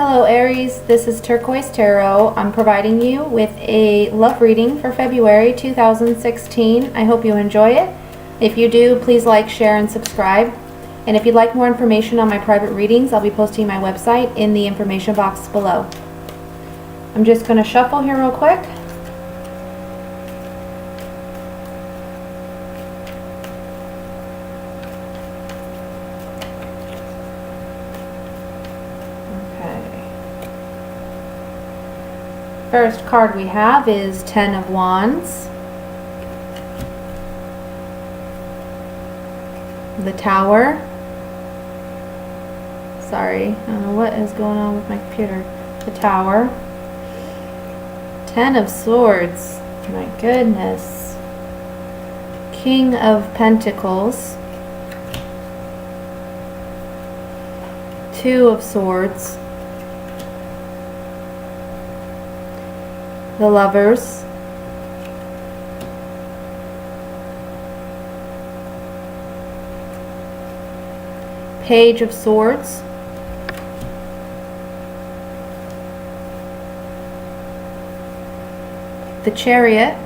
Hello Aries, this is Turquoise Tarot. I'm providing you with a love reading for February 2016. I hope you enjoy it. If you do, please like, share, and subscribe. And if you'd like more information on my private readings, I'll be posting my website in the information box below. I'm just going to shuffle here real quick. First card we have is Ten of Wands, the Tower. Sorry, I don't know what is going on with my computer. The Tower. Ten of Swords. My goodness. King of Pentacles. Two of Swords. The Lovers. Page of Swords. The Chariot.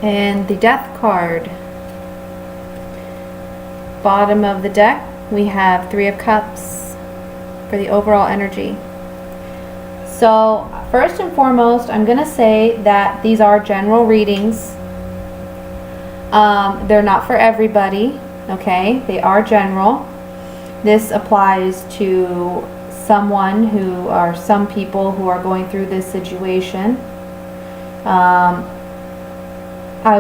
And the Death card. Bottom of the deck, we have Three of Cups for the overall energy. So first and foremost, I'm going to say that these are general readings. They're not for everybody, okay? They are general. This applies to someone who, or some people who are going through this situation. I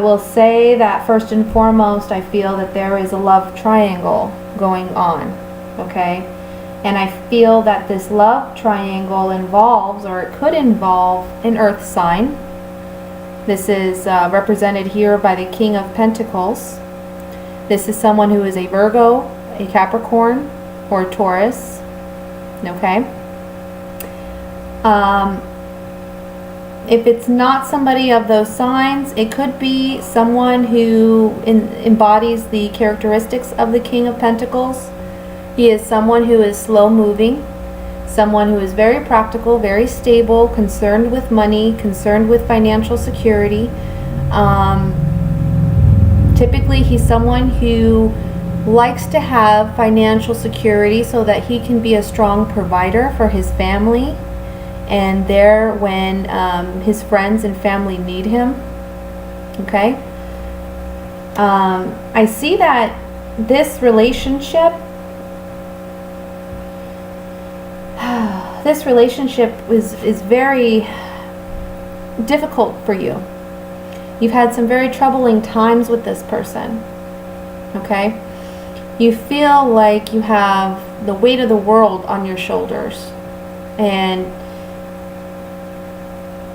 will say that first and foremost, I feel that there is a love triangle going on, okay? And I feel that this love triangle involves, or it could involve, an earth sign. This is represented here by the King of Pentacles. This is someone who is a Virgo, a Capricorn, or a Taurus. Okay? If it's not somebody of those signs, it could be someone who embodies the characteristics of the King of Pentacles. He is someone who is slow moving, someone who is very practical, very stable, concerned with money, concerned with financial security. Typically, he's someone who likes to have financial security so that he can be a strong provider for his family and there when his friends and family need him. Okay? I see that this relationship is very difficult for you. You've had some very troubling times with this person. Okay? You feel like you have the weight of the world on your shoulders and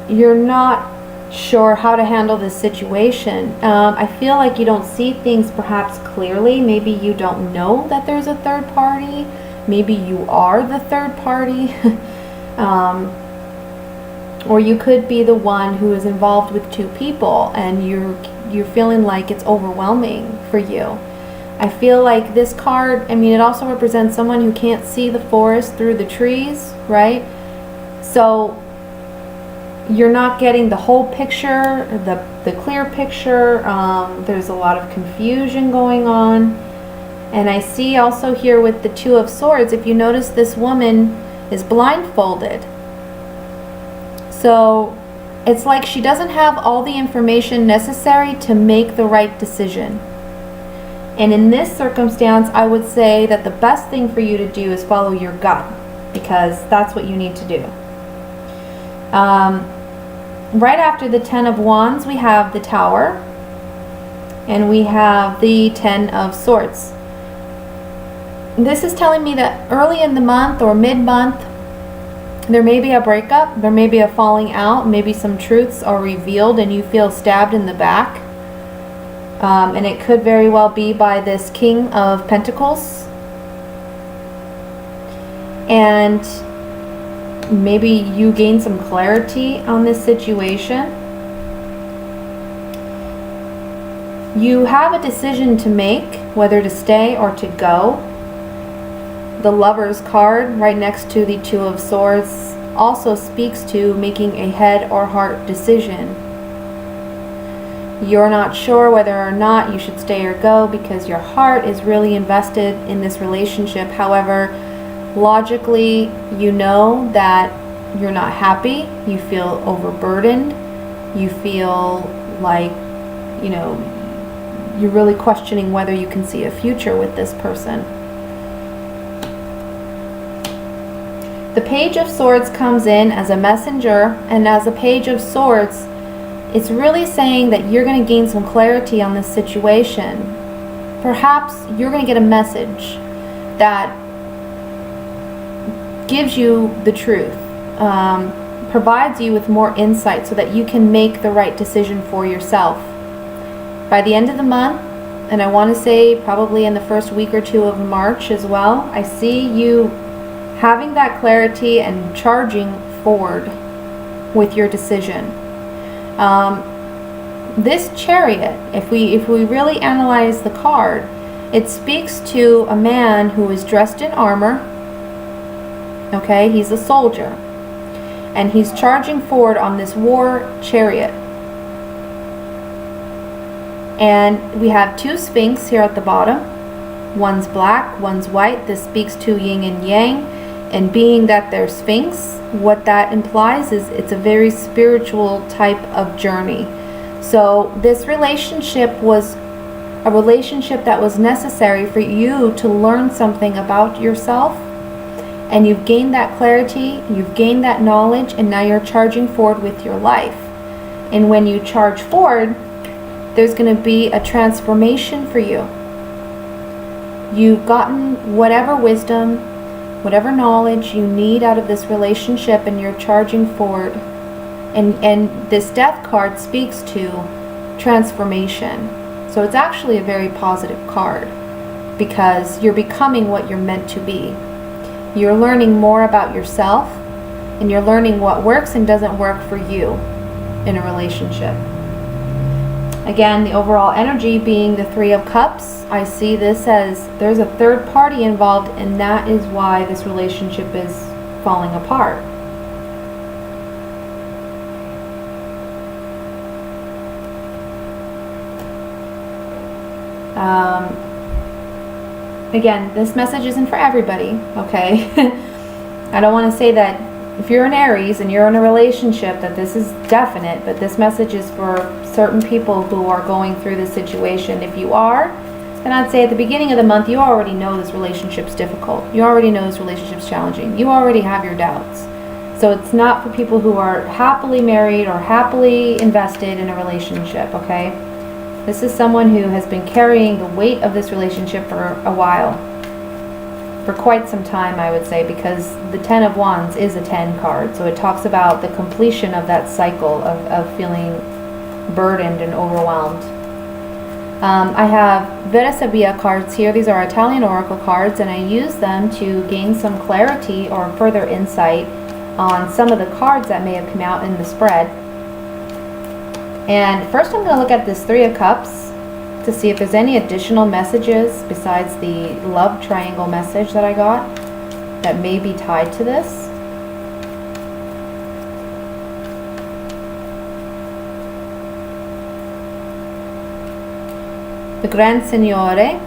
you're not sure how to handle this situation. I feel like you don't see things perhaps clearly. Maybe you don't know that there's a third party. Maybe you are the third party. Or you could be the one who is involved with two people and you're feeling like it's overwhelming for you. I feel like this card, I mean, it also represents someone who can't see the forest through the trees, right? So you're not getting the whole picture, the clear picture. There's a lot of confusion going on. And I see also here with the Two of Swords, if you notice, this woman is blindfolded. So it's like she doesn't have all the information necessary to make the right decision. And in this circumstance, I would say that the best thing for you to do is follow your gut, because that's what you need to do. Right after the Ten of Wands, we have the Tower, and we have the Ten of Swords. This is telling me that early in the month or mid-month, there may be a breakup, there may be a falling out, maybe some truths are revealed and you feel stabbed in the back. And it could very well be by this King of Pentacles. And maybe you gain some clarity on this situation. You have a decision to make, whether to stay or to go. the Lover's card right next to the Two of Swords also speaks to making a head or heart decision. You're not sure whether or not you should stay or go because your heart is really invested in this relationship. However, logically, you know that you're not happy. You feel overburdened. You feel like, you know, you're really questioning whether you can see a future with this person. The Page of Swords comes in as a messenger, and as a Page of Swords, it's really saying that you're going to gain some clarity on this situation. Perhaps you're going to get a message that gives you the truth, provides you with more insight so that you can make the right decision for yourself. By the end of the month, and I want to say probably in the first week or two of March as well, I see you having that clarity and charging forward with your decision. This Chariot, if we really analyze the card, it speaks to a man who is dressed in armor. Okay, he's a soldier, and he's charging forward on this war chariot. And we have two Sphinx here at the bottom. One's black, one's white. This speaks to yin and yang. And being that they're Sphinx, what that implies is it's a very spiritual type of journey. So this relationship was a relationship that was necessary for you to learn something about yourself. And you've gained that clarity, you've gained that knowledge, and now you're charging forward with your life. And when you charge forward, there's going to be a transformation for you. You've gotten whatever wisdom, whatever knowledge you need out of this relationship, and you're charging forward. And this Death card speaks to transformation. So it's actually a very positive card because you're becoming what you're meant to be. You're learning more about yourself, and you're learning what works and doesn't work for you in a relationship. Again, the overall energy being the Three of Cups, I see this as there's a third party involved, and that is why this relationship is falling apart. Again, this message isn't for everybody, okay? I don't want to say that if you're an Aries and you're in a relationship that this is definite, but this message is for certain people who are going through this situation. If you are, then I'd say at the beginning of the month, you already know this relationship's difficult. You already know this relationship's challenging. You already have your doubts. So it's not for people who are happily married or happily invested in a relationship, okay? This is someone who has been carrying the weight of this relationship for a while. For quite some time, I would say, because the Ten of Wands is a 10 card. So it talks about the completion of that cycle of feeling burdened and overwhelmed. I have Vera Sabia cards here. These are Italian oracle cards, and I use them to gain some clarity or further insight on some of the cards that may have come out in the spread. And first I'm going to look at this Three of Cups to see if there's any additional messages besides the love triangle message that I got that may be tied to this. The Gran Signore.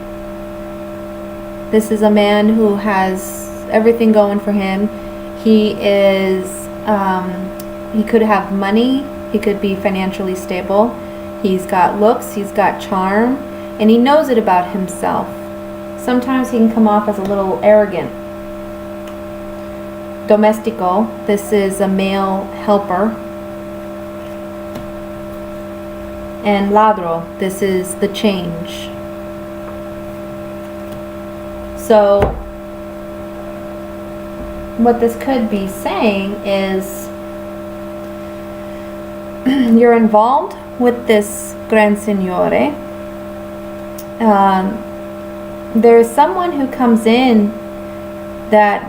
This is a man who has everything going for him. He is, he could have money. He could be financially stable. He's got looks, he's got charm, and he knows it about himself. Sometimes he can come off as a little arrogant. Domestico, this is a male helper. And ladro, this is the change. So what this could be saying is you're involved with this Gran Signore. There's someone who comes in that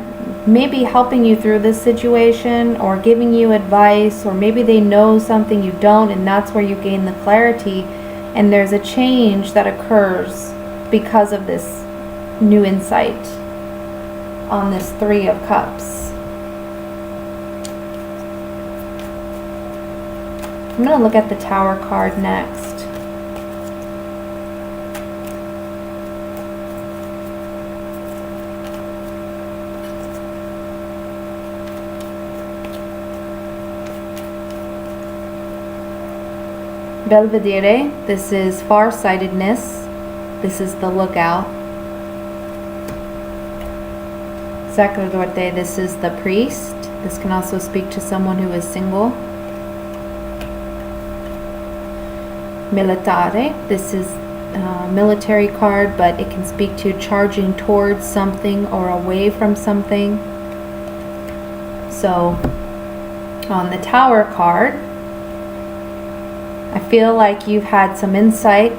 may be helping you through this situation or giving you advice, or maybe they know something you don't, and that's where you gain the clarity, and there's a change that occurs because of this new insight. on this Three of Cups. I'm going to look at the Tower card next. Belvedere, this is far-sightedness. This is the lookout. Sacerdote, this is the priest. This can also speak to someone who is single. Militare, this is a military card, but it can speak to charging towards something or away from something. So, on the Tower card, I feel like you've had some insight.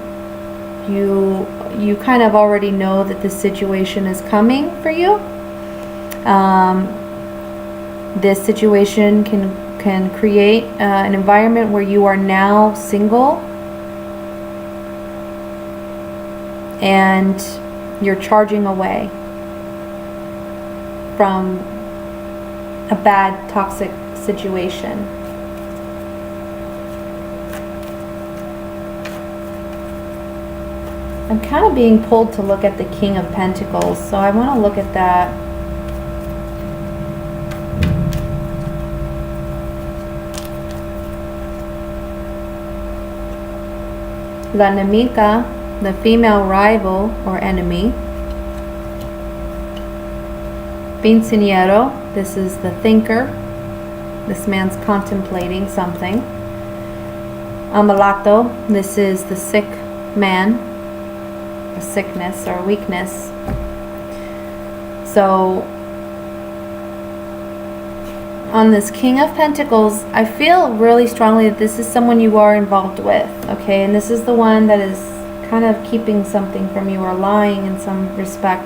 You kind of already know that this situation is coming for you. This situation can create an environment where you are now single and you're charging away from a bad, toxic situation. I'm kind of being pulled to look at the King of Pentacles, so I want to look at that. La Nemica, the female rival or enemy. Pinciniero, this is the thinker. This man's contemplating something. Amalato, this is the sick man. A sickness or weakness. So on this King of Pentacles, I feel really strongly that this is someone you are involved with, okay? And this is the one that is kind of keeping something from you or lying in some respect.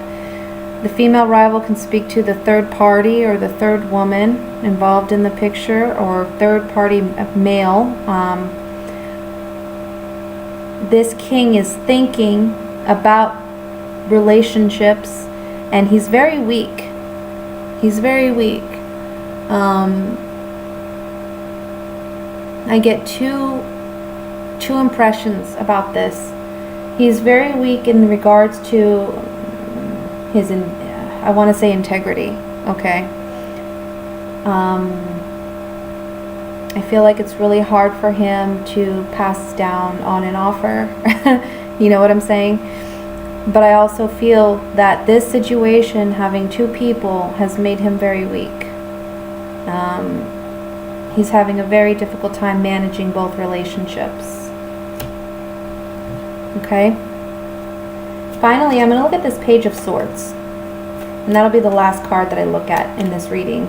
The female rival can speak to the third party or the third woman involved in the picture, or third party male. This king is thinking about relationships, and he's very weak. He's very weak. I get two impressions about this. He's very weak in regards to his, I want to say, integrity. Okay. I feel like it's really hard for him to pass down on an offer. You know what I'm saying? But I also feel that this situation, having two people, has made him very weak. He's having a very difficult time managing both relationships. Okay? Finally, I'm going to look at this Page of Swords. And that'll be the last card that I look at in this reading.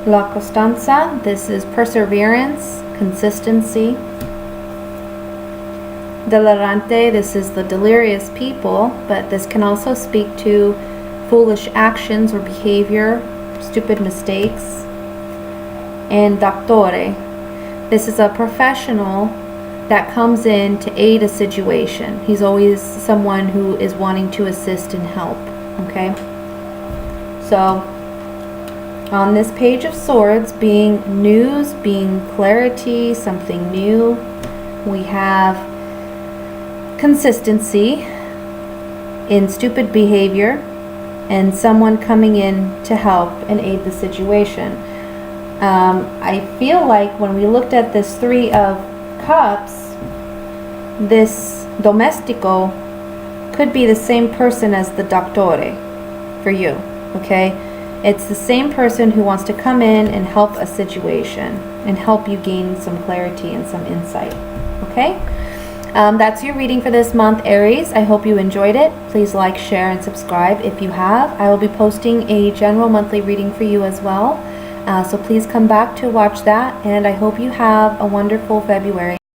La Costanza, this is perseverance, consistency. Delirante, this is the delirious people, but this can also speak to foolish actions or behavior, stupid mistakes. And Doctore, this is a professional that comes in to aid a situation. He's always someone who is wanting to assist and help. Okay? So, on this Page of Swords, being news, being clarity, something new, we have consistency in stupid behavior and someone coming in to help and aid the situation. I feel like when we looked at this Three of Cups, this domestico could be the same person as the Doctore for you, okay? It's the same person who wants to come in and help a situation and help you gain some clarity and some insight, okay? That's your reading for this month, Aries. I hope you enjoyed it. Please like, share, and subscribe if you have. I will be posting a general monthly reading for you as well. So please come back to watch that, and I hope you have a wonderful February.